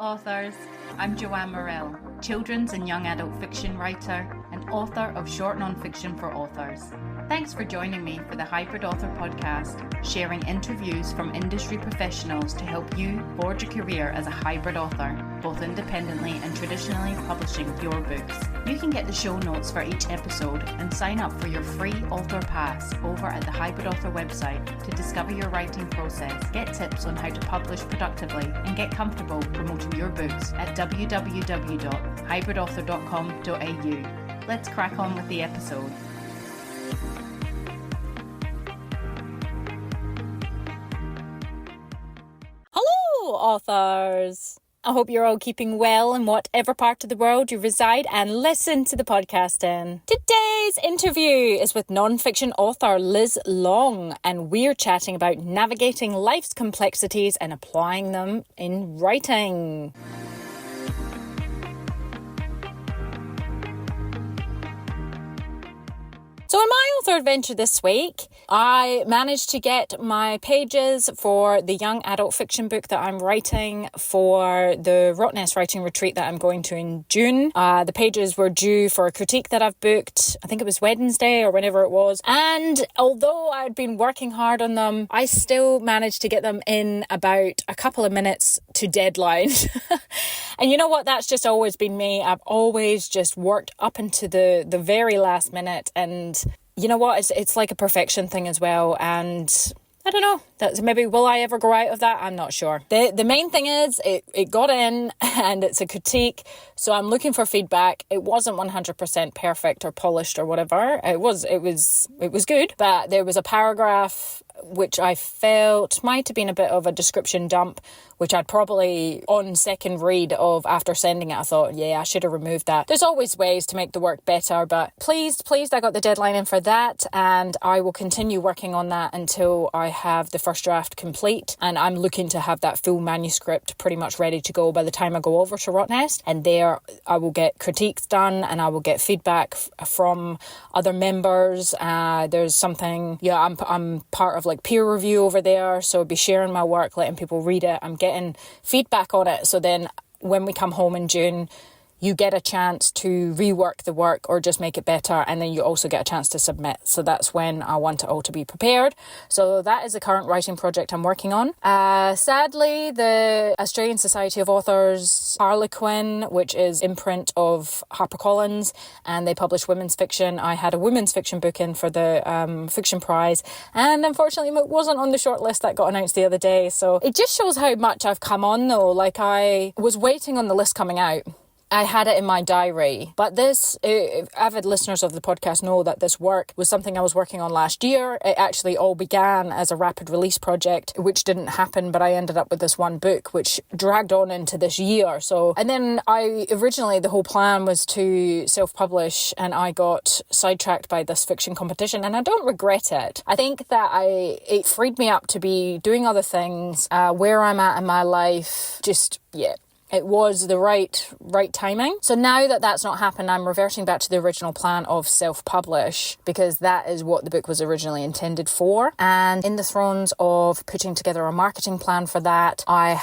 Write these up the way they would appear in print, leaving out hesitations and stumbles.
authors. I'm Joanne Morrell, children's and young adult fiction writer and author of short non-fiction for authors. Thanks for joining me for the Hybrid Author podcast, sharing interviews from industry professionals to help you forge a career as a hybrid author, both independently and traditionally publishing your books. You can get the show notes for each episode and sign up for your free author pass over at the Hybrid Author website to discover your writing process, get tips on how to publish productively, and get comfortable promoting your books at www.hybridauthor.com.au. Let's crack on with the episode. Hello, authors! I hope you're all keeping well in whatever part of the world you reside and listen to the podcast in. Today's interview is with non-fiction author Liz Long, and we're chatting about navigating life's complexities and applying them in writing. So in my author adventure this week, I managed to get my pages for the young adult fiction book that I'm writing for the Rottnest writing retreat that I'm going to in June. The pages were due for a critique that I've booked, I think it was Wednesday or whenever it was. And although I'd been working hard on them, I still managed to get them in about a couple of minutes to deadline. And you know what? That's just always been me. I've always just worked up into the very last minute, and you know what? It's like a perfection thing as well, and I don't know. That's maybe, will I ever grow out of that? I'm not sure. The main thing is it got in, and it's a critique, so I'm looking for feedback. It wasn't 100% perfect or polished or whatever. It was good, but there was a paragraph which I felt might have been a bit of a description dump, which I'd probably, on second read of after sending it, I thought, yeah, I should have removed that. There's always ways to make the work better, but pleased I got the deadline in for that, and I will continue working on that until I have the first draft complete, and I'm looking to have that full manuscript pretty much ready to go by the time I go over to Rottnest, and there I will get critiques done and I will get feedback from other members. There's something, I'm part of like peer review over there, so I'll be sharing my work, letting people read it. I'm getting feedback on it, so then when we come home in June, you get a chance to rework the work or just make it better, and then you also get a chance to submit. So that's when I want it all to be prepared. So that is the current writing project I'm working on. Sadly, the Australian Society of Authors Harlequin, which is imprint of HarperCollins, and they publish women's fiction. I had a women's fiction book in for the fiction prize, and unfortunately it wasn't on the shortlist that got announced the other day. So it just shows how much I've come on though. Like, I was waiting on the list coming out. I had it in my diary, but this, avid listeners of the podcast know that this work was something I was working on last year. It actually all began as a rapid release project, which didn't happen, but I ended up with this one book, which dragged on into this year. And then originally the whole plan was to self-publish, and I got sidetracked by this fiction competition, and I don't regret it. I think that it freed me up to be doing other things, where I'm at in my life, it was the right timing. So now that that's not happened, I'm reverting back to the original plan of self-publish, because that is what the book was originally intended for. And in the throes of putting together a marketing plan for that, I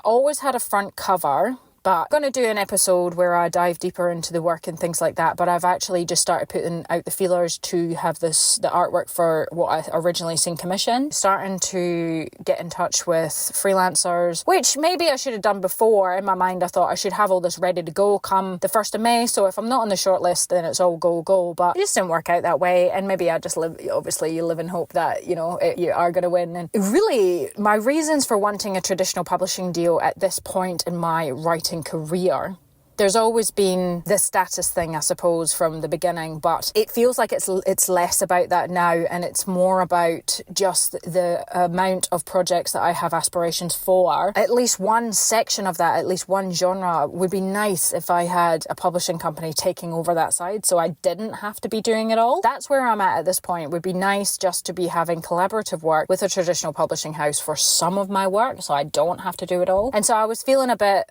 always had a front cover, but I'm going to do an episode where I dive deeper into the work and things like that. But I've actually just started putting out the feelers to have the artwork for what I originally seen commissioned. Starting to get in touch with freelancers, which maybe I should have done before. In my mind, I thought I should have all this ready to go come the 1st of May. So if I'm not on the shortlist, then it's all go. But it just didn't work out that way. And maybe I just obviously you live in hope that, you are going to win. And really, my reasons for wanting a traditional publishing deal at this point in my writing career, there's always been this status thing, I suppose, from the beginning, but it feels like it's less about that now, and it's more about just the amount of projects that I have aspirations for. At least one section of that, at least one genre, would be nice if I had a publishing company taking over that side, so I didn't have to be doing it all. That's where I'm at this point. It would be nice just to be having collaborative work with a traditional publishing house for some of my work, so I don't have to do it all. And so I was feeling a bit,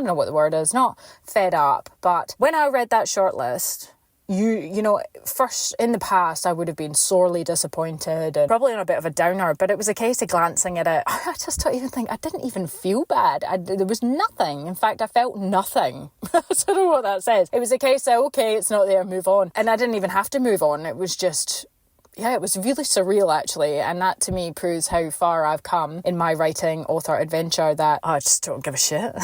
I don't know what the word is, not fed up, but when I read that shortlist, you know, first in the past, I would have been sorely disappointed and probably on a bit of a downer, but it was a case of glancing at it. I just don't even think, I didn't even feel bad. There was nothing. In fact, I felt nothing. I don't know what that says. It was a case of, okay, it's not there, move on. And I didn't even have to move on. It was just, yeah, it was really surreal, actually. And that, to me, proves how far I've come in my writing author adventure, that I just don't give a shit.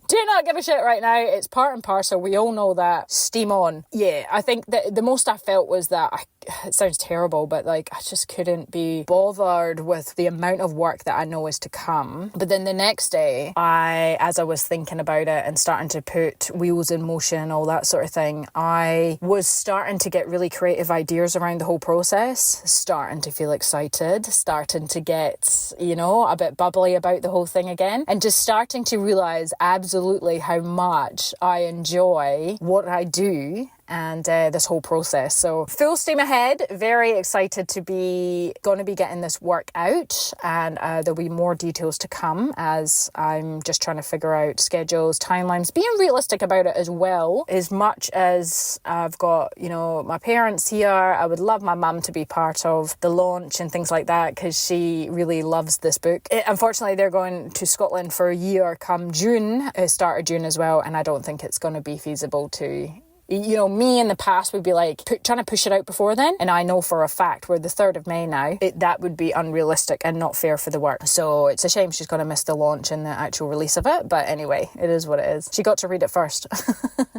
Do not give a shit right now. It's part and parcel. We all know that. Steam on. Yeah, I think that the most I felt was that it sounds terrible, but like I just couldn't be bothered with the amount of work that I know is to come. But then the next day, as I was thinking about it and starting to put wheels in motion, all that sort of thing, I was starting to get really creative ideas around the whole process, starting to feel excited, starting to get, you know, a bit bubbly about the whole thing again, and just starting to realise absolutely how much I enjoy what I do and this whole process. So full steam ahead, very excited to be going to be getting this work out, and there'll be more details to come as I'm just trying to figure out schedules, timelines, being realistic about it as well. As much as I've got, you know, my parents here, I would love my mum to be part of the launch and things like that, because she really loves this book. Unfortunately, they're going to Scotland for a year come June, start of June as well, and I don't think it's going to be feasible to, you know, me in the past would be like trying to push it out before then. And I know for a fact we're the 3rd of May now, that would be unrealistic and not fair for the work. So it's a shame she's going to miss the launch and the actual release of it. But anyway, it is what it is. She got to read it first.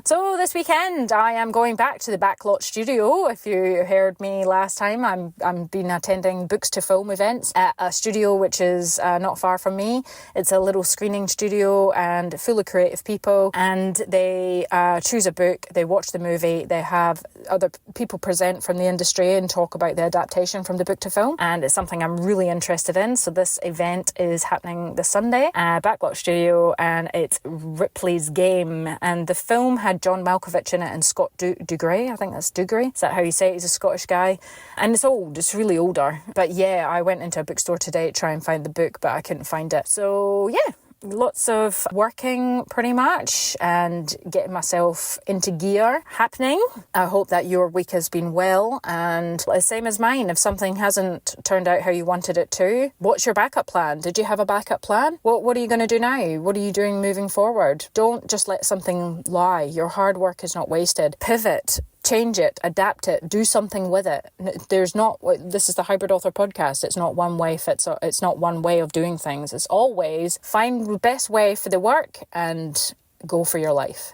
So this weekend, I am going back to the Backlot Studio. If you heard me last time, I'm been attending Books to Film events at a studio which is not far from me. It's a little screening studio and full of creative people. And they choose a book, they watch the movie, they have other people present from the industry and talk about the adaptation from the book to film, and it's something I'm really interested in. So this event is happening this Sunday at Backlot Studio, and it's Ripley's Game, and the film had John Malkovich in it and Scott Dougray. I think that's Dougray. Is that how you say it? He's a Scottish guy, and it's old, it's really older. But yeah, I went into a bookstore today to try and find the book, but I couldn't find it. So yeah, lots of working pretty much and getting myself into gear happening. I hope that your week has been well, and the same as mine. If something hasn't turned out how you wanted it to, what's your backup plan? Did you have a backup plan? What are you going to do now? What are you doing moving forward? Don't just let something lie. Your hard work is not wasted. Pivot. Change it, adapt it, do something with it. This is the Hybrid Author podcast. It's not one way fits, it's not one way of doing things. It's always find the best way for the work and go for your life.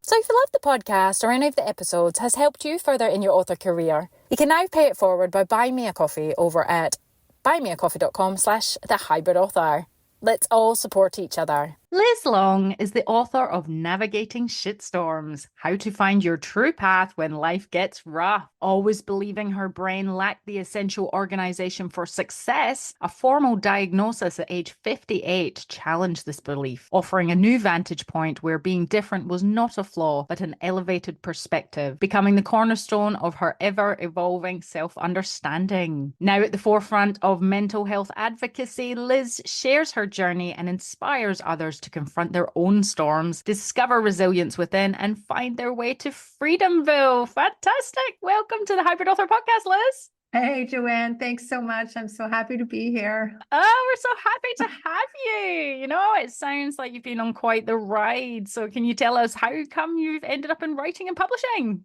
So if you love the podcast or any of the episodes has helped you further in your author career, you can now pay it forward by buying me a coffee over at buymeacoffee.com/thehybridauthor. Let's all support each other. Liz Long is the author of Navigating Shitstorms, How to Find Your True Path When Life Gets Rough. Always believing her brain lacked the essential organization for success, a formal diagnosis at age 58 challenged this belief, offering a new vantage point where being different was not a flaw, but an elevated perspective, becoming the cornerstone of her ever-evolving self-understanding. Now at the forefront of mental health advocacy, Liz shares her journey and inspires others to confront their own storms, discover resilience within, and find their way to Freedomville. Fantastic. Welcome to the Hybrid Author Podcast, Liz. Hey, Joanne, thanks so much. I'm so happy to be here. Oh, we're so happy to have you. You know, it sounds like you've been on quite the ride. So can you tell us how come you've ended up in writing and publishing?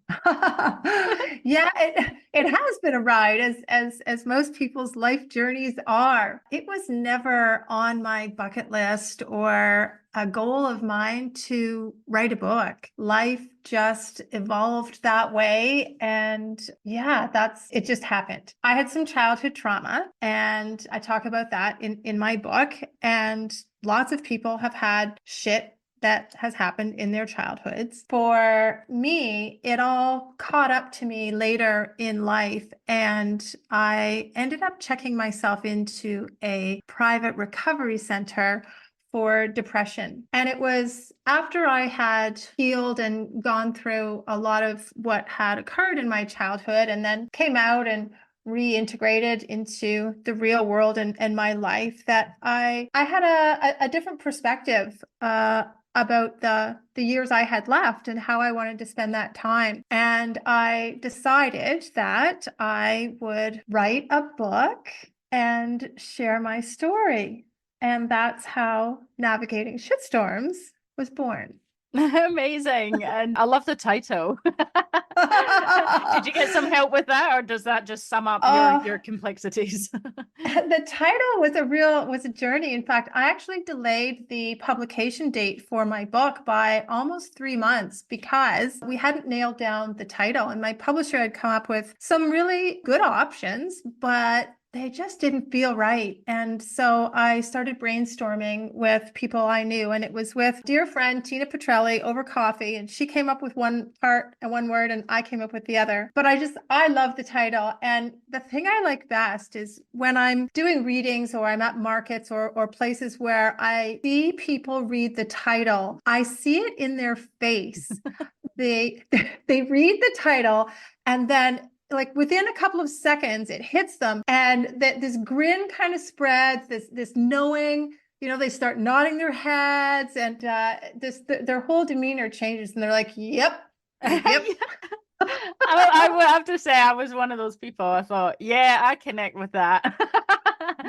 Yeah, it has been a ride, as most people's life journeys are. It was never on my bucket list or a goal of mine to write a book. Life just evolved that way. And yeah, it just happened. I had some childhood trauma, and I talk about that in my book. And lots of people have had shit that has happened in their childhoods. For me, it all caught up to me later in life, and I ended up checking myself into a private recovery center for depression. And it was after I had healed and gone through a lot of what had occurred in my childhood, and then came out and reintegrated into the real world and my life, that I had a different perspective about the years I had left and how I wanted to spend that time. And I decided that I would write a book and share my story. And that's how Navigating Shitstorms was born. Amazing. And I love the title. Did you get some help with that, or does that just sum up your complexities? The title was a journey. In fact, I actually delayed the publication date for my book by almost 3 months because we hadn't nailed down the title, and my publisher had come up with some really good options, but they just didn't feel right. And so I started brainstorming with people I knew, and it was with dear friend Tina Petrelli over coffee, and she came up with one part and one word, and I came up with the other. But I love the title. And the thing I like best is when I'm doing readings or I'm at markets or places where I see people read the title, I see it in their face. They read the title, and then like within a couple of seconds, it hits them, and that this grin kind of spreads. This knowing, they start nodding their heads, and their whole demeanor changes, and they're like, "Yep, yep." I would have to say I was one of those people. I thought, yeah, I connect with that.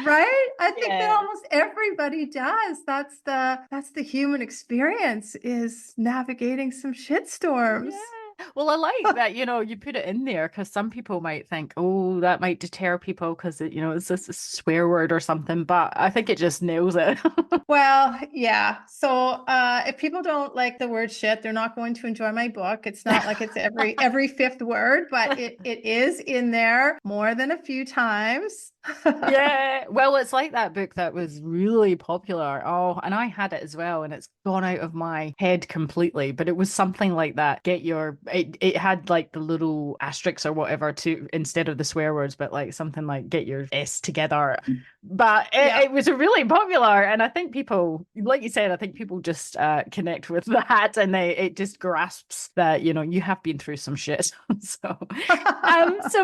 Right? I think that almost everybody does. That's the human experience, is navigating some shitstorms. Yeah. Well, I like that, you put it in there, because some people might think, oh, that might deter people because it's just a swear word or something, but I think it just nails it. Well, yeah. So if people don't like the word shit, they're not going to enjoy my book. It's not like it's every fifth word, but it is in there more than a few times. Yeah. Well, it's like that book that was really popular. Oh, and I had it as well, and it's gone out of my head completely. But it was something like that. It had like the little asterisks or whatever to instead of the swear words, but like something like get your S together. But it was really popular, and I think people, like you said, I think people just connect with that, and it just grasps that you have been through some shit. So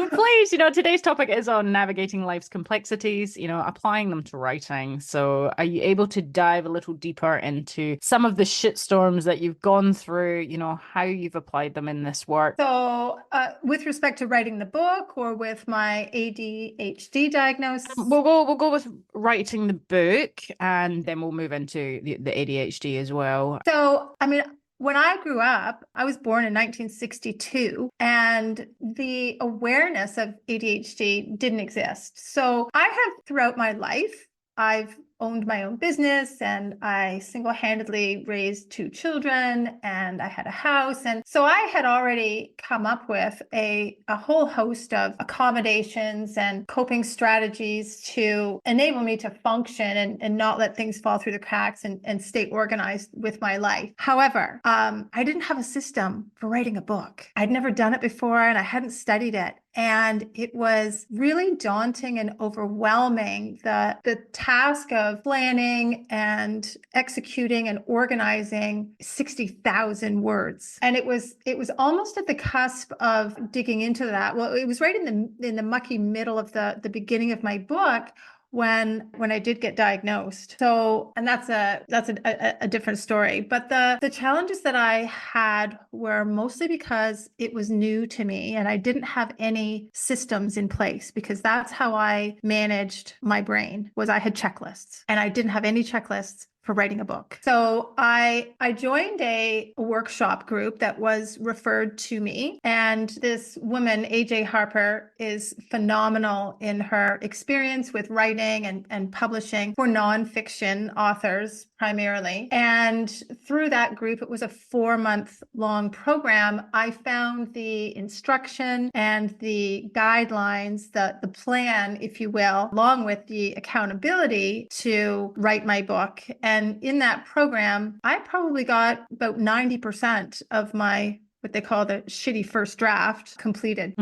please, today's topic is on navigating life's complexities, applying them to writing. So are you able to dive a little deeper into some of the shitstorms that you've gone through, how you've applied them in this work? So with respect to writing the book, or with my ADHD diagnosis? We'll go with writing the book, and then we'll move into the ADHD as well. So, I mean, when I grew up, I was born in 1962, and the awareness of ADHD didn't exist. So I have, throughout my life, I've owned my own business, and I single-handedly raised 2 children, and I had a house. And so I had already come up with a whole host of accommodations and coping strategies to enable me to function and not let things fall through the cracks and stay organized with my life. However, I didn't have a system for writing a book. I'd never done it before, and I hadn't studied it. And it was really daunting and overwhelming, the task of planning and executing and organizing 60,000 words. And it was almost at the cusp of digging into that. Well, it was right in the mucky middle of the beginning of my book, when I did get diagnosed. So, and that's a different story. But the challenges that I had were mostly because it was new to me, and I didn't have any systems in place, because that's how I managed my brain, was I had checklists, and I didn't have any checklists for writing a book. So I joined a workshop group that was referred to me. And this woman, AJ Harper, is phenomenal in her experience with writing and publishing for nonfiction authors primarily. And through that group, it was a 4-month-long program. I found the instruction and the guidelines, the plan, if you will, along with the accountability to write my book. And in that program, I probably got about 90% of my, what they call the shitty first draft, completed.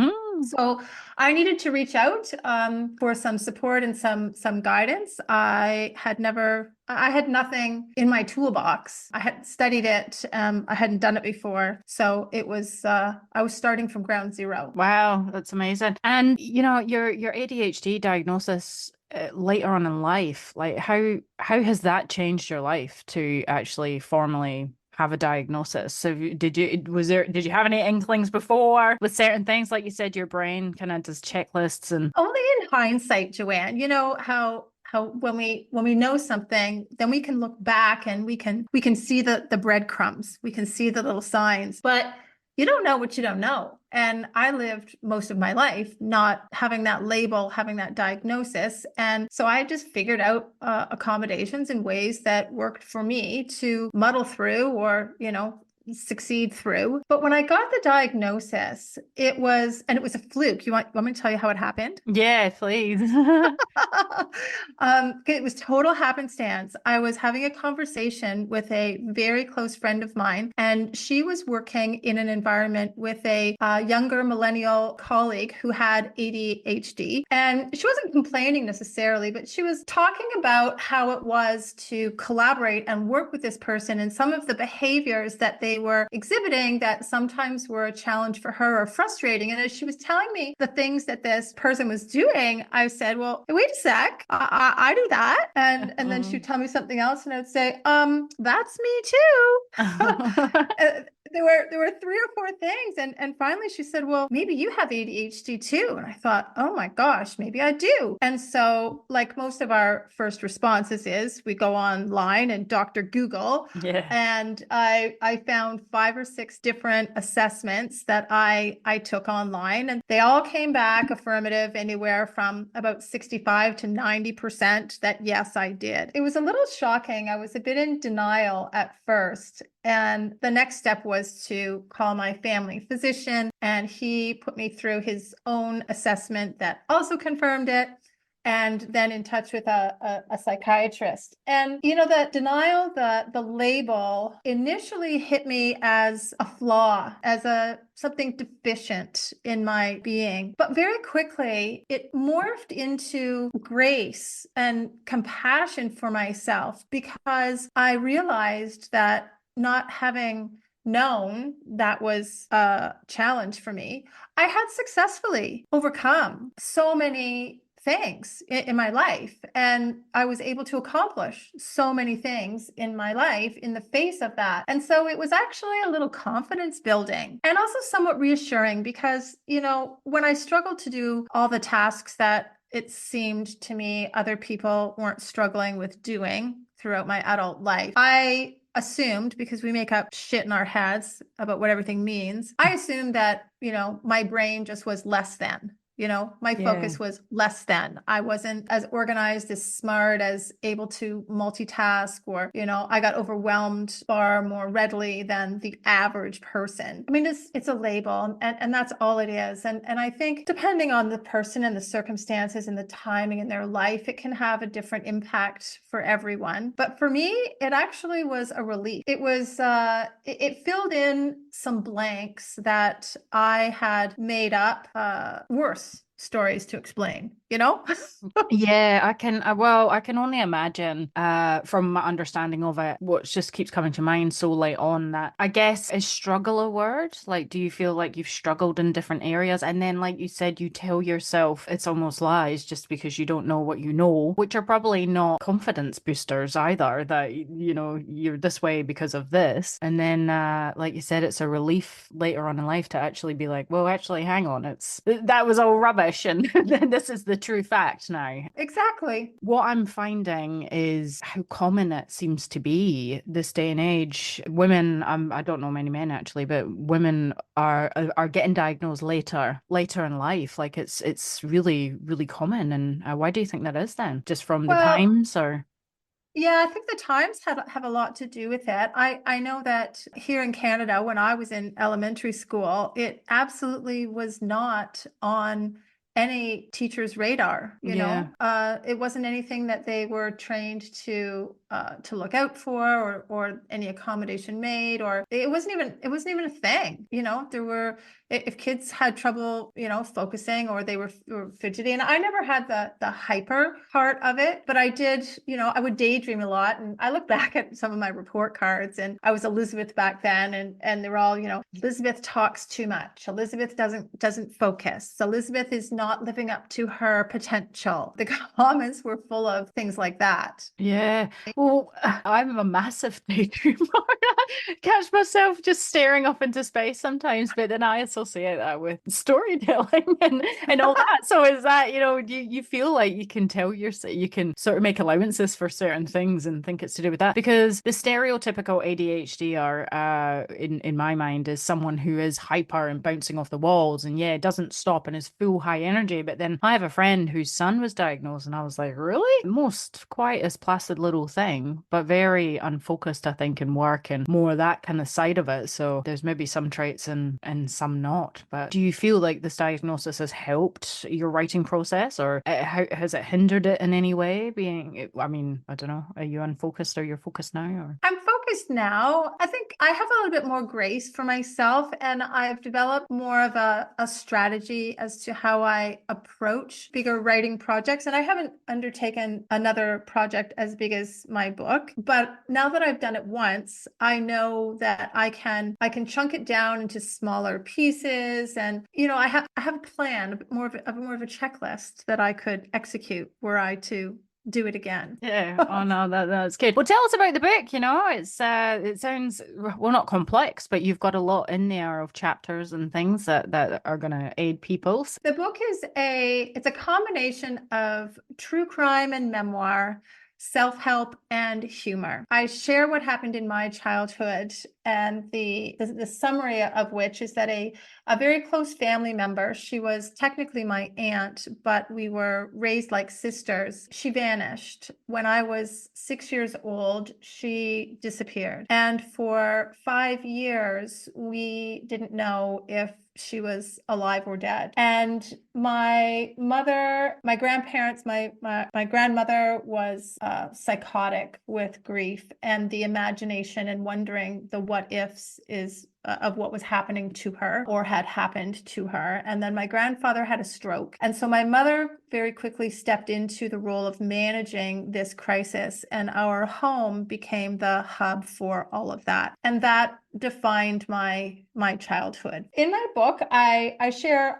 So I needed to reach out for some support and some guidance. I had never I had nothing in my toolbox. I had studied it. I hadn't done it before. So it was, I was starting from ground zero. Wow, that's amazing. And your ADHD diagnosis later on in life, like how has that changed your life to actually formally have a diagnosis? So did you have any inklings before with certain things? Like you said, your brain kind of does checklists and Only in hindsight, Joanne, you know how when we know something, then we can look back and we can see the breadcrumbs. We can see the little signs. But you don't know what you don't know. And I lived most of my life not having that label, having that diagnosis. And so I just figured out accommodations in ways that worked for me to muddle through or, succeed through. But when I got the diagnosis, it was a fluke. You want me to tell you how it happened? yeah, please. It was total happenstance. I was having a conversation with a very close friend of mine, and she was working in an environment with a younger millennial colleague who had ADHD. And she wasn't complaining necessarily, but she was talking about how it was to collaborate and work with this person and some of the behaviors that they were exhibiting that sometimes were a challenge for her or frustrating. And as she was telling me the things that this person was doing, I said, well, wait a sec, I do that. And then she'd tell me something else and I'd say, that's me too. There were three or four things. And finally she said, well, maybe you have ADHD too. And I thought, oh my gosh, maybe I do. And so like most of our first responses is we go online and Dr. Google. Yeah. And I found 5 or 6 different assessments that I took online, and they all came back affirmative, anywhere from about 65 to 90% that yes, I did. It was a little shocking. I was a bit in denial at first. And the next step was to call my family physician, and he put me through his own assessment that also confirmed it, and then in touch with a psychiatrist. And the denial, the label initially hit me as a flaw, as something deficient in my being. But very quickly, it morphed into grace and compassion for myself, because I realized that not having known that was a challenge for me, I had successfully overcome so many things in my life. And I was able to accomplish so many things in my life in the face of that. And so it was actually a little confidence building and also somewhat reassuring, because, when I struggled to do all the tasks that it seemed to me other people weren't struggling with doing throughout my adult life, I assumed, because we make up shit in our heads about what everything means, I assumed that, my brain just was less than. My focus was less than. I wasn't as organized, as smart, as able to multitask, or, I got overwhelmed far more readily than the average person. I mean, it's a label, and that's all it is. And I think depending on the person and the circumstances and the timing in their life, it can have a different impact for everyone. But for me, it actually was a relief. It was, it filled in some blanks that I had made up, worse stories to explain, Yeah, I can only imagine from my understanding of it, what just keeps coming to mind so late on, that I guess, is struggle a word? Like, do you feel like you've struggled in different areas? And then, like you said, you tell yourself it's almost lies just because you don't know what you know, which are probably not confidence boosters either, that, you're this way because of this. And then, like you said, it's a relief later on in life to actually be like, well, actually, hang on, that was all rubbish. And this is the true fact now. Exactly. What I'm finding is how common it seems to be this day and age. Women, I don't know many men actually, but women are getting diagnosed later in life. Like it's really, really common. And why do you think that is then? Just from the Well, times, or? yeah, I think the times have a lot to do with it. I know that here in Canada, when I was in elementary school, it absolutely was not on any teacher's radar, you Yeah. know. It wasn't anything that they were trained to look out for, or any accommodation made, or it wasn't even a thing, you know. There were, if kids had trouble, you know, focusing, or they were fidgety, and I never had the hyper part of it, but I did, you know, I would daydream a lot. And I look back at some of my report cards, and I was Elizabeth back then, and they're all, you know, Elizabeth talks too much, Elizabeth doesn't focus, Elizabeth is not living up to her potential. The comments were full of things like that. Yeah. Well, I'm a massive daydreamer. I catch myself just staring up into space sometimes, but then I associate that with storytelling and all that. So is that, you know, you feel like you can tell you can sort of make allowances for certain things and think it's to do with that? Because the stereotypical ADHD in my mind, is someone who is hyper and bouncing off the walls, and yeah, doesn't stop and is full high energy. But then I have a friend whose son was diagnosed, and I was like, really? Most quite as placid little thing, but very unfocused, I think, in work and more that kind of side of it. So there's maybe some traits and some not. But do you feel like this diagnosis has helped your writing process, or how has it hindered it in any way? I mean, I don't know. Are you unfocused, or you're focused now? Or I'm focused now. I think I have a little bit more grace for myself, and I've developed more of a strategy as to how I approach bigger writing projects. And I haven't undertaken another project as big as my book, but now that I've done it once, I know that I can chunk it down into smaller pieces. And, you know, I have a plan, more of a checklist that I could execute were I to do it again. yeah, oh no, that's good. Well, tell us about the book. You know, it sounds, well, not complex, but you've got a lot in there of chapters and things that are going to aid people. The book is it's a combination of true crime and memoir, self-help and humor. I share what happened in my childhood, and the summary of which is that a very close family member, she was technically my aunt, but we were raised like sisters. She vanished. When I was 6 years old, she disappeared. And for 5 years, we didn't know if she was alive or dead. And my mother, my grandparents, my grandmother was psychotic with grief and the imagination and wondering the what ifs is of what was happening to her or had happened to her. And then my grandfather had a stroke. And so my mother very quickly stepped into the role of managing this crisis, and our home became the hub for all of that. And that defined my childhood. In my book, I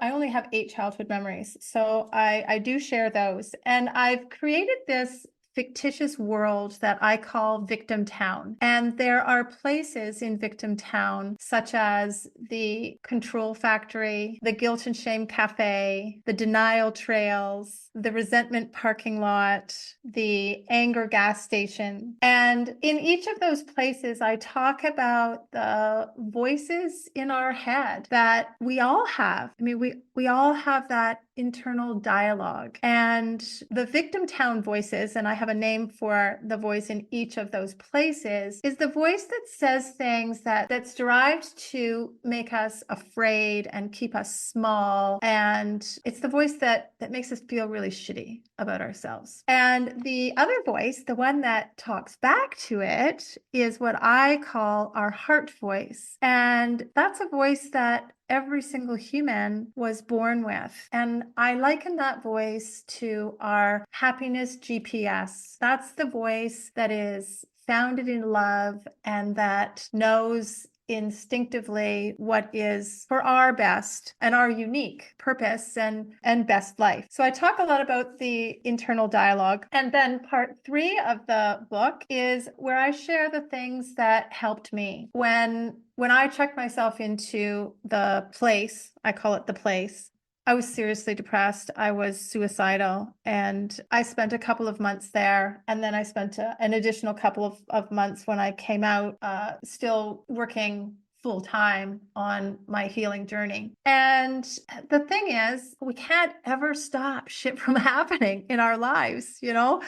only have 8 childhood memories. So I do share those. And I've created this fictitious world that I call Victim Town. And there are places in Victim Town, such as the Control Factory, the Guilt and Shame Cafe, the Denial Trails, the Resentment Parking Lot, the Anger Gas Station. And in each of those places, I talk about the voices in our head that we all have. I mean, we all have that internal dialogue. And the Victim Town voices, and I have a name for the voice in each of those places, is the voice that says things that's derived to make us afraid and keep us small. And it's the voice that makes us feel really shitty about ourselves. And the other voice, the one that talks back to it, is what I call our heart voice. And that's a voice that every single human was born with. And I liken that voice to our happiness GPS. That's the voice that is founded in love and that knows instinctively what is for our best and our unique purpose and best life. So I talk a lot about the internal dialogue. And then part 3 of the book is where I share the things that helped me. When I checked myself into the place, I call it the place, I was seriously depressed. I was suicidal, and I spent a couple of months there. And then I spent an additional couple of months when I came out, still working full time on my healing journey. And the thing is, we can't ever stop shit from happening in our lives. You know,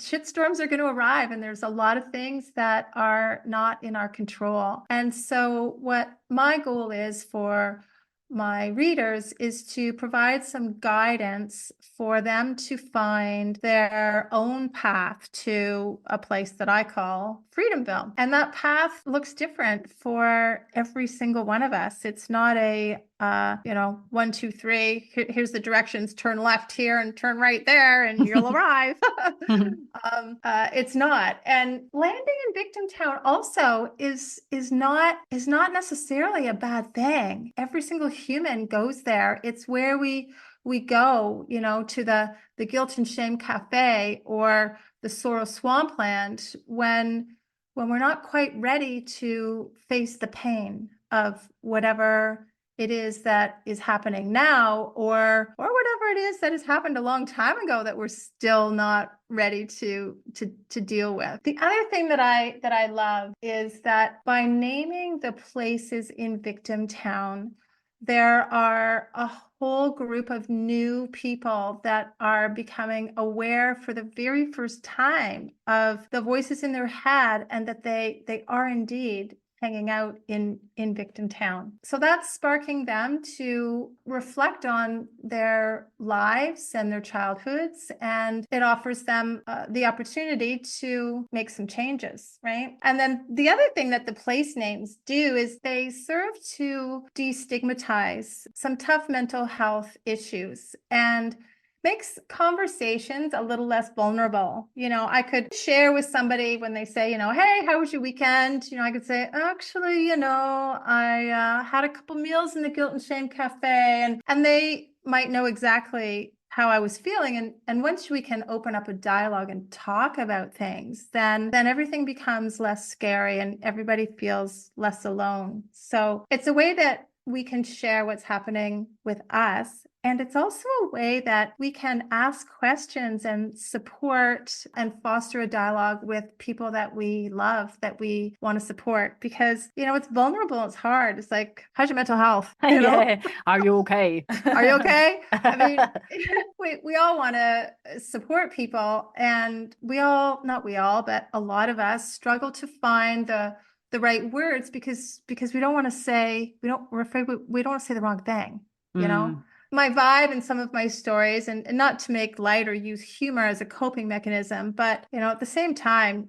shit storms are going to arrive, and there's a lot of things that are not in our control. And so what my goal is for my readers is to provide some guidance for them to find their own path to a place that I call Freedomville. And that path looks different for every single one of us. It's not a 1, 2, 3, here's the directions, turn left here and turn right there and you'll arrive. It's not. And landing in Victim Town also is not necessarily a bad thing. Every single human goes there. It's where we go, to the Guilt and Shame Cafe or the Sorrow Swampland when we're not quite ready to face the pain of whatever it is that is happening now, or whatever it is that has happened a long time ago that we're still not ready to deal with. The other thing that I love is that by naming the places in Victim Town, there are a whole group of new people that are becoming aware for the very first time of the voices in their head and that they are indeed hanging out in Victim Town. So that's sparking them to reflect on their lives and their childhoods, and it offers them the opportunity to make some changes, right? And then the other thing that the place names do is they serve to destigmatize some tough mental health issues and makes conversations a little less vulnerable. I could share with somebody when they say, hey, how was your weekend? I could say, actually, I had a couple meals in the Guilt and Shame Cafe, and they might know exactly how I was feeling. And once we can open up a dialogue and talk about things, then everything becomes less scary and everybody feels less alone. So it's a way that we can share what's happening with us. And it's also a way that we can ask questions and support and foster a dialogue with people that we love, that we want to support, because, it's vulnerable. It's hard. It's like, how's your mental health? Yeah. Are you okay? Are you okay? I mean, we all want to support people, and but a lot of us struggle to find the right words because we don't want to say, we're afraid we don't want to say the wrong thing, My vibe in some of my stories, and not to make light or use humor as a coping mechanism, but at the same time,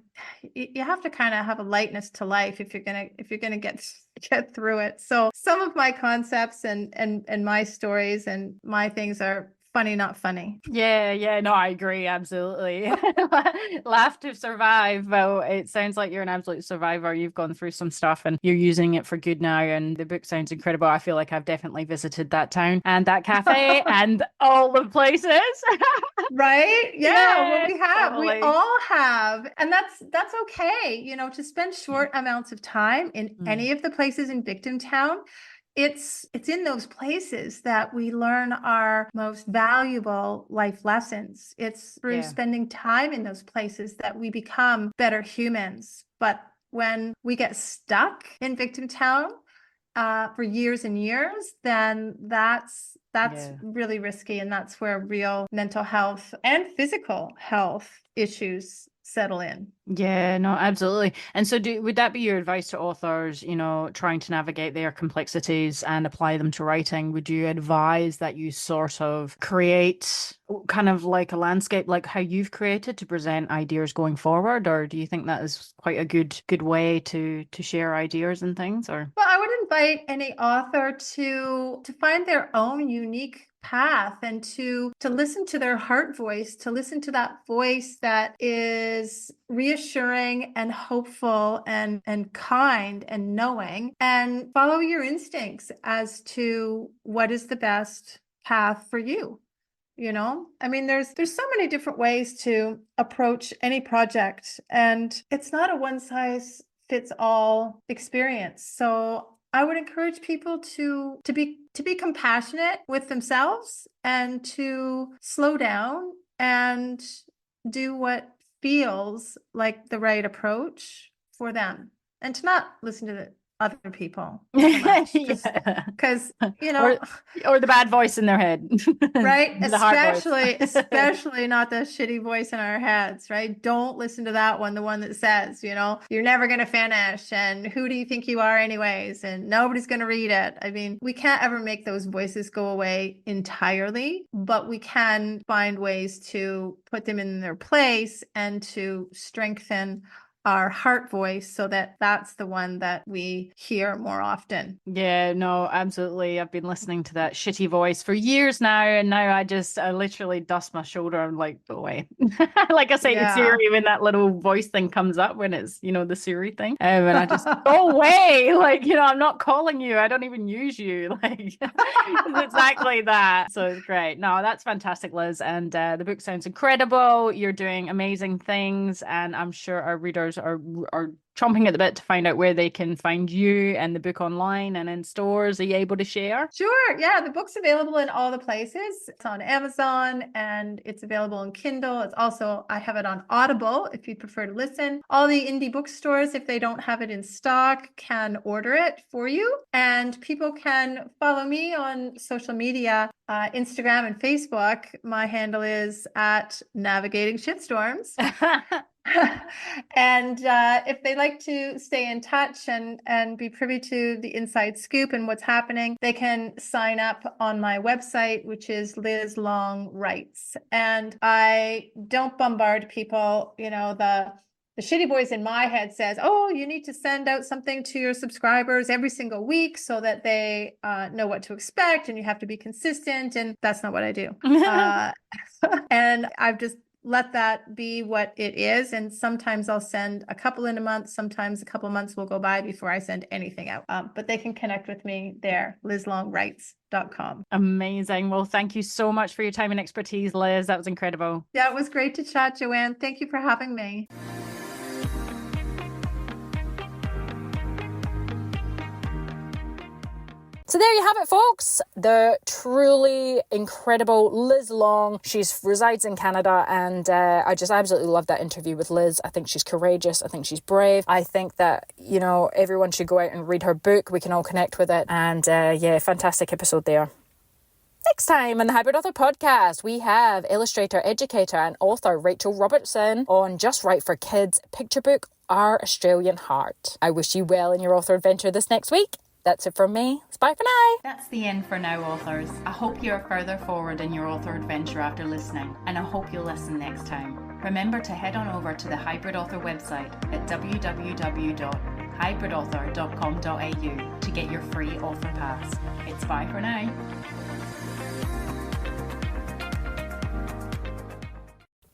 you have to kind of have a lightness to life if you're gonna get through it. So some of my concepts and my stories and my things are funny, not funny. Yeah, no, I agree, absolutely. Laugh to survive. Well, it sounds like you're an absolute survivor. You've gone through some stuff and you're using it for good now, and the book sounds incredible. I feel like I've definitely visited that town and that cafe and all the places. Right? Yeah, well, we have. Totally. We all have. And that's okay, to spend short amounts of time in any of the places in Victim Town. It's in those places that we learn our most valuable life lessons. It's through spending time in those places that we become better humans. But when we get stuck in Victim Town for years and years, then that's really risky. And that's where real mental health and physical health issues settle in. Yeah, no, absolutely. And so would that be your advice to authors, trying to navigate their complexities and apply them to writing? Would you advise that you sort of create kind of like a landscape, like how you've created, to present ideas going forward? Or do you think that is quite a good way to share ideas and things? Or well, I would invite any author to find their own unique path and to listen to their heart voice, to listen to that voice that is reassuring and hopeful and kind and knowing, and follow your instincts as to what is the best path for you. I mean, there's so many different ways to approach any project, and it's not a one size fits all experience. So I would encourage people to be compassionate with themselves and to slow down and do what feels like the right approach for them, and to not listen to other people so much. Because, or the bad voice in their head. Right? The hard voice. Especially not the shitty voice in our heads, right? Don't listen to that one, the one that says, you're never going to finish. And who do you think you are anyways? And nobody's going to read it. I mean, we can't ever make those voices go away entirely, but we can find ways to put them in their place and to strengthen our heart voice so that that's the one that we hear more often. Yeah, no, absolutely. I've been listening to that shitty voice for years now, and now I literally dust my shoulder. I'm like, go away. Like I say to Siri, when that little voice thing comes up, when it's, the Siri thing, and I just go away. Like, I'm not calling you. I don't even use you. Like, it's exactly that. So it's great. No, that's fantastic, Liz. And the book sounds incredible. You're doing amazing things, and I'm sure our readers are chomping at the bit to find out where they can find you and the book online and in stores. Are you able to share? Sure. Yeah. The book's available in all the places. It's on Amazon and it's available in Kindle. It's also, I have it on Audible if you prefer to listen. All the indie bookstores, if they don't have it in stock, can order it for you. And people can follow me on social media, Instagram and Facebook. My handle is at Navigating Shitstorms. And if they like to stay in touch and be privy to the inside scoop and what's happening, they can sign up on my website, which is Liz Long Writes. And I don't bombard people. The shitty voice in my head says, oh, you need to send out something to your subscribers every single week so that they know what to expect, and you have to be consistent. And that's not what I do. And I've just let that be what it is. And sometimes I'll send a couple in a month. Sometimes a couple months will go by before I send anything out. But they can connect with me there, lizlongwrites.com. Amazing. Well, thank you so much for your time and expertise, Liz. That was incredible. Yeah, it was great to chat, Joanne. Thank you for having me. So there you have it, folks. The truly incredible Liz Long. She resides in Canada, and I just absolutely love that interview with Liz. I think she's courageous. I think she's brave. I think that, everyone should go out and read her book. We can all connect with it. And fantastic episode there. Next time on the Hybrid Author Podcast, we have illustrator, educator, and author Rachel Robertson on Just Right for Kids picture book, Our Australian Heart. I wish you well in your author adventure this next week. That's it from me. It's bye for now. That's the end for now, authors. I hope you're further forward in your author adventure after listening, and I hope you'll listen next time. Remember to head on over to the Hybrid Author website at www.hybridauthor.com.au to get your free author pass. It's bye for now.